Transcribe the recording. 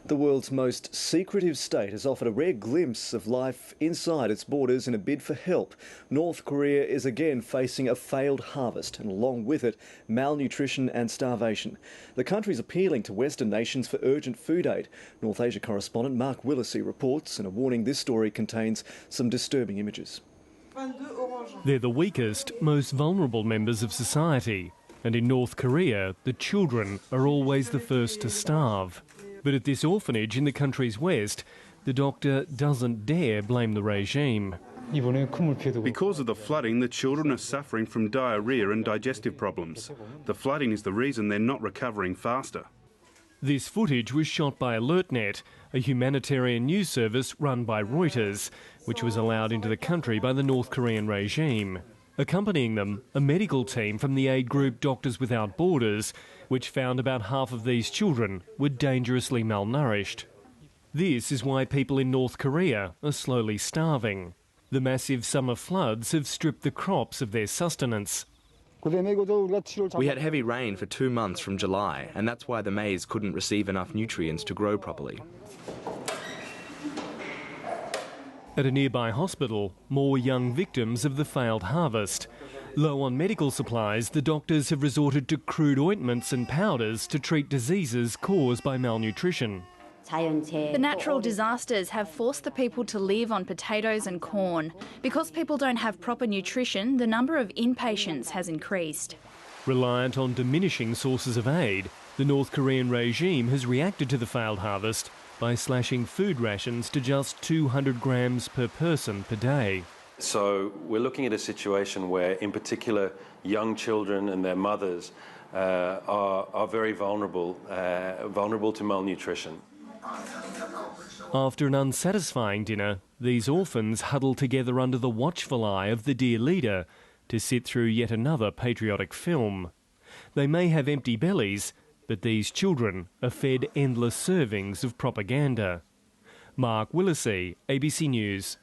The world's most secretive state has offered a rare glimpse of life inside its borders in a bid for help. North Korea is again facing a failed harvest and along with it, malnutrition and starvation. The country is appealing to Western nations for urgent food aid. North Asia correspondent Mark Willisey reports, and a warning this story contains some disturbing images. They're the weakest, most vulnerable members of society. And in North Korea, the children are always the first to starve. But at this orphanage in the country's west, the doctor doesn't dare blame the regime. Because of the flooding, the children are suffering from diarrhoea and digestive problems. The flooding is the reason they're not recovering faster. This footage was shot by AlertNet, a humanitarian news service run by Reuters, which was allowed into the country by the North Korean regime. Accompanying them, a medical team from the aid group Doctors Without Borders, which found about half of these children were dangerously malnourished. This is why people in North Korea are slowly starving. The massive summer floods have stripped the crops of their sustenance. We had heavy rain for 2 months from July, and that's why the maize couldn't receive enough nutrients to grow properly. At a nearby hospital, more young victims of the failed harvest. Low on medical supplies, the doctors have resorted to crude ointments and powders to treat diseases caused by malnutrition. The natural disasters have forced the people to live on potatoes and corn. Because people don't have proper nutrition, the number of inpatients has increased. Reliant on diminishing sources of aid, the North Korean regime has reacted to the failed harvest by slashing food rations to just 200 grams per person per day. So we're looking at a situation where, in particular, young children and their mothers are very vulnerable to malnutrition. After an unsatisfying dinner, these orphans huddle together under the watchful eye of the dear leader to sit through yet another patriotic film. They may have empty bellies, but these children are fed endless servings of propaganda. Mark Willisey, ABC News.